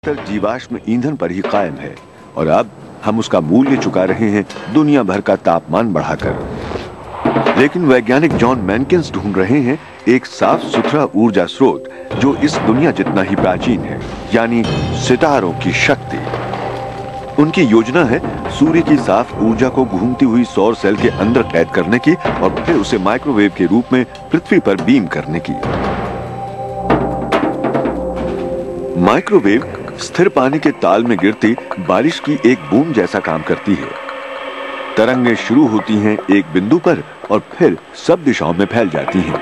जीवाश्म ईंधन पर ही कायम है और अब हम उसका मूल्य चुका रहे हैं दुनिया भर का तापमान बढ़ाकर। लेकिन वैज्ञानिक जॉन मैनकिंस ढूंढ रहे हैं एक साफ सुथरा ऊर्जा स्रोत जो इस दुनिया जितना ही प्राचीन है, यानी सितारों की शक्ति। उनकी योजना है सूर्य की साफ ऊर्जा को घूमती हुई सौर सेल के अंदर कैद करने की और फिर उसे माइक्रोवेव के रूप में पृथ्वी पर बीम करने की। माइक्रोवेव स्थिर पानी के ताल में गिरती बारिश की एक बूंद जैसा काम करती है। तरंगें शुरू होती हैं एक बिंदु पर और फिर सब दिशाओं में फैल जाती हैं।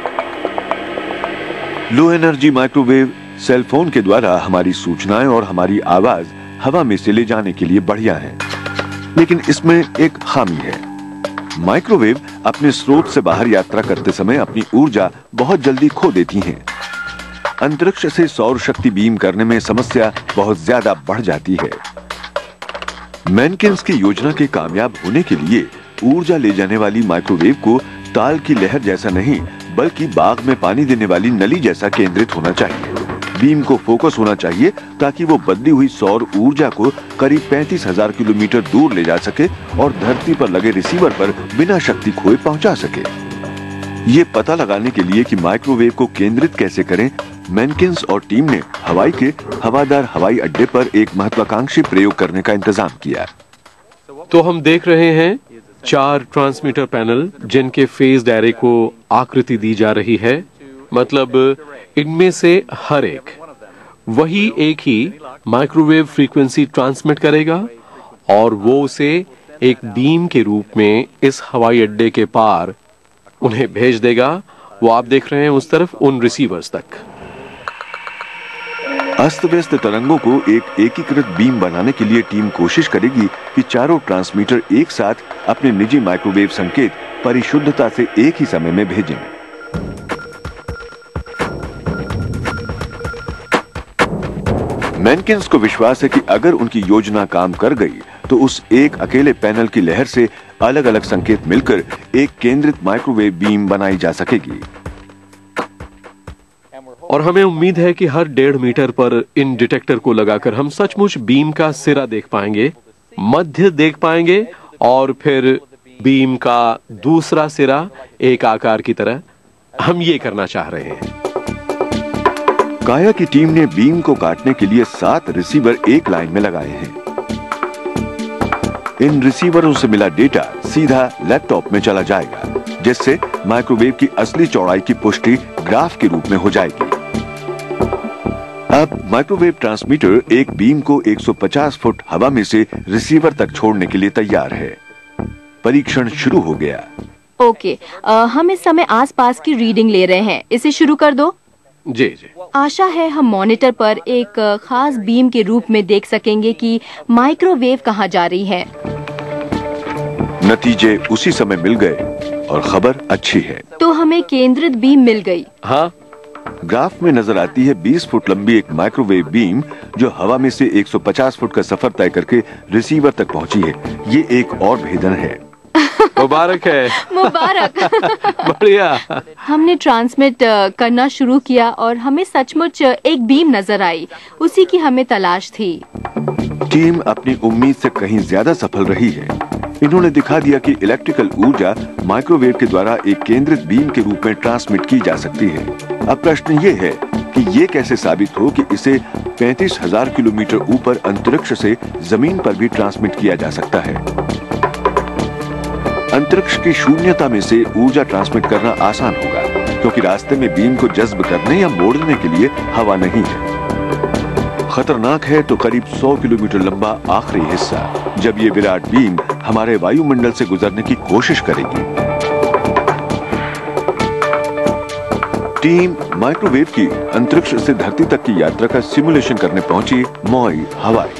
Low energy microwave cell phone के द्वारा हमारी सूचनाएं और हमारी आवाज हवा में से ले जाने के लिए बढ़िया है, लेकिन इसमें एक खामी है। माइक्रोवेव अपने स्रोत से बाहर यात्रा करते समय अपनी ऊर्जा बहुत जल्दी खो देती हैं। अंतरिक्ष से सौर शक्ति बीम करने में समस्या बहुत ज्यादा बढ़ जाती है। मैनकिंस की योजना के कामयाब होने के लिए ऊर्जा ले जाने वाली माइक्रोवेव को ताल की लहर जैसा नहीं बल्कि बाग में पानी देने वाली नली जैसा केंद्रित होना चाहिए। बीम को फोकस होना चाहिए ताकि वो बदली हुई सौर ऊर्जा को करीब 35,000 किलोमीटर दूर ले जा सके और धरती पर लगे रिसीवर पर बिना शक्ति खोए पहुंचा सके। ये पता लगाने के लिए कि माइक्रोवेव को केंद्रित कैसे करें, मैनकिंस और टीम ने हवाई के हवादार हवाई अड्डे पर एक महत्वाकांक्षी प्रयोग करने का इंतजाम किया। तो हम देख रहे हैं 4 ट्रांसमीटर पैनल जिनके फेज एरे को आकृति दी जा रही है। मतलब इनमें से हर एक वही एक ही माइक्रोवेव फ्रीक्वेंसी ट्रांसमिट करेगा और वो उसे एक बीम के रूप में इस हवाई अड्डे के पार उन्हें भेज देगा। वो आप देख रहे हैं उस तरफ उन रिसीवर्स तक। अस्त व्यस्त तरंगों को एक एकीकृत बीम बनाने के लिए टीम कोशिश करेगी कि चारों ट्रांसमीटर एक साथ अपने निजी माइक्रोवेव संकेत परिशुद्धता से एक ही समय में भेजें। मैनकिंस को विश्वास है कि अगर उनकी योजना काम कर गई तो उस एक अकेले पैनल की लहर से अलग अलग संकेत मिलकर एक केंद्रित माइक्रोवेव बीम बनाई जा सकेगी। और हमें उम्मीद है कि हर 1.5 मीटर पर इन डिटेक्टर को लगाकर हम सचमुच बीम का सिरा देख पाएंगे, मध्य देख पाएंगे और फिर बीम का दूसरा सिरा एक आकार की तरह। हम ये करना चाह रहे हैं। काया की टीम ने बीम को काटने के लिए 7 रिसीवर एक लाइन में लगाए हैं। इन रिसीवरों से मिला डेटा सीधा लैपटॉप में चला जाएगा, जिससे माइक्रोवेव की असली चौड़ाई की पुष्टि ग्राफ के रूप में हो जाएगी। अब माइक्रोवेव ट्रांसमीटर एक बीम को 150 फुट हवा में से रिसीवर तक छोड़ने के लिए तैयार है। परीक्षण शुरू हो गया। ओके, हम इस समय आसपास की रीडिंग ले रहे हैं। इसे शुरू कर दो। जी जी। आशा है हम मॉनिटर पर एक खास बीम के रूप में देख सकेंगे कि माइक्रोवेव कहाँ जा रही है। नतीजे उसी समय मिल गए और खबर अच्छी है। तो हमें केंद्रित बीम मिल गई। हाँ, ग्राफ में नजर आती है 20 फुट लंबी एक माइक्रोवेव बीम जो हवा में से 150 फुट का सफर तय करके रिसीवर तक पहुंची है। ये एक और भेदन है। मुबारक है। मुबारक। बढ़िया। हमने ट्रांसमिट करना शुरू किया और हमें सचमुच एक बीम नजर आई। उसी की हमें तलाश थी। टीम अपनी उम्मीद से कहीं ज्यादा सफल रही है। इन्होंने दिखा दिया कि इलेक्ट्रिकल ऊर्जा माइक्रोवेव के द्वारा एक केंद्रित बीम के रूप में ट्रांसमिट की जा सकती है। अब प्रश्न ये है कि ये कैसे साबित हो कि इसे 35,000 किलोमीटर ऊपर अंतरिक्ष से जमीन पर भी ट्रांसमिट किया जा सकता है। अंतरिक्ष की शून्यता में से ऊर्जा ट्रांसमिट करना आसान होगा, क्योंकि रास्ते में बीम को जज्ब करने या मोड़ने के लिए हवा नहीं है। खतरनाक है तो करीब 100 किलोमीटर लंबा आखिरी हिस्सा, जब ये विराट बीम हमारे वायुमंडल से गुजरने की कोशिश करेगी। टीम माइक्रोवेव की अंतरिक्ष से धरती तक की यात्रा का सिमुलेशन करने पहुंची मॉई, हवाई।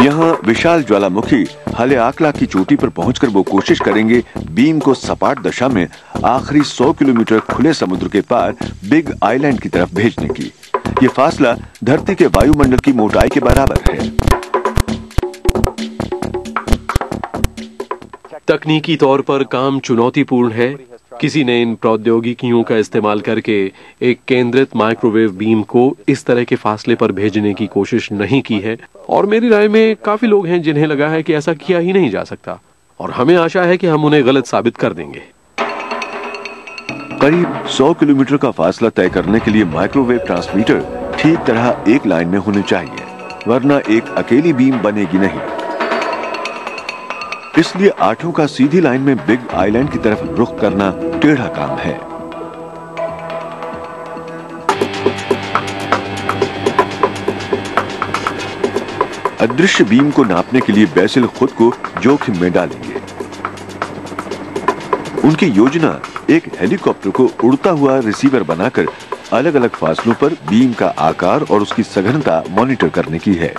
यहाँ विशाल ज्वालामुखी हलेआकला की चोटी पर पहुंचकर वो कोशिश करेंगे बीम को सपाट दशा में आखिरी 100 किलोमीटर खुले समुद्र के पार बिग आइलैंड की तरफ भेजने की। ये फासला धरती के वायुमंडल की मोटाई के बराबर है। तकनीकी तौर पर काम चुनौतीपूर्ण है, किसी ने इन प्रौद्योगिकियों का इस्तेमाल करके एक केंद्रित माइक्रोवेव बीम को इस तरह के फासले पर भेजने की कोशिश नहीं की है, और मेरी राय में काफी लोग हैं जिन्हें लगा है कि ऐसा किया ही नहीं जा सकता, और हमें आशा है कि हम उन्हें गलत साबित कर देंगे। करीब 100 किलोमीटर का फासला तय करने के लिए माइक्रोवेव ट्रांसमीटर ठीक तरह एक लाइन में होने चाहिए, वरना एक अकेली बीम बनेगी नहीं। इसलिए आठों का सीधी लाइन में बिग आइलैंड की तरफ रुख करना टेढ़ा काम है। अदृश्य बीम को नापने के लिए बेसिल खुद को जोखिम में डालेंगे। उनकी योजना एक हेलीकॉप्टर को उड़ता हुआ रिसीवर बनाकर अलग अलग फासलों पर बीम का आकार और उसकी सघनता मॉनिटर करने की है।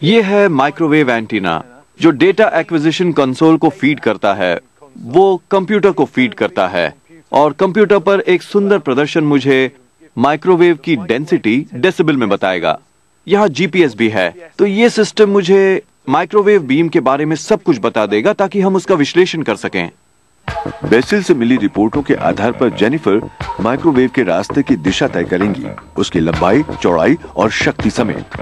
ये है माइक्रोवेव एंटीना जो डेटा एक्विजिशन कंसोल को फीड करता है, वो कंप्यूटर को फीड करता है, और कंप्यूटर पर एक सुंदर प्रदर्शन मुझे माइक्रोवेव की डेंसिटी डेसिबल में बताएगा। यहाँ जीपीएस भी है, तो ये सिस्टम मुझे माइक्रोवेव बीम के बारे में सब कुछ बता देगा ताकि हम उसका विश्लेषण कर सकें। बेसिल से मिली रिपोर्टों के आधार पर जेनिफर माइक्रोवेव के रास्ते की दिशा तय करेंगी, उसकी लंबाई, चौड़ाई और शक्ति समेत।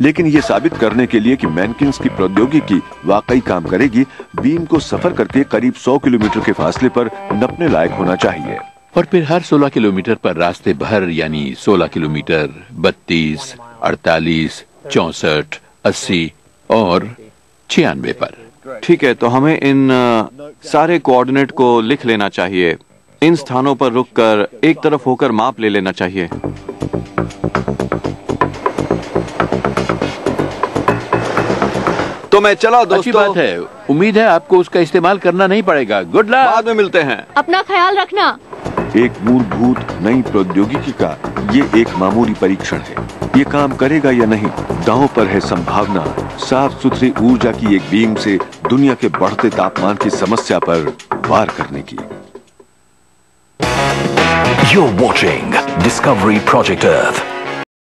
लेकिन यह साबित करने के लिए कि मैनकिंस की प्रौद्योगिकी वाकई काम करेगी, बीम को सफर करके करीब 100 किलोमीटर के फासले पर नपने लायक होना चाहिए। और फिर हर 16 किलोमीटर पर रास्ते भर, यानी 16 किलोमीटर, 32, 48, 64, 80 और 96 पर। ठीक है, तो हमें इन सारे कोऑर्डिनेट को लिख लेना चाहिए। इन स्थानों पर रुककर एक तरफ होकर माप ले लेना चाहिए। तो मैं चला दोस्तों। अच्छी बात है, उम्मीद है आपको उसका इस्तेमाल करना नहीं पड़ेगा। Good luck. बाद में मिलते हैं। अपना ख्याल रखना। एक मूलभूत नई प्रौद्योगिकी का ये एक मामूली परीक्षण है। ये काम करेगा या नहीं, दांव पर है संभावना साफ सुथरी ऊर्जा की एक बीम से दुनिया के बढ़ते तापमान की समस्या पर वार करने की। You're watching Discovery Project Earth.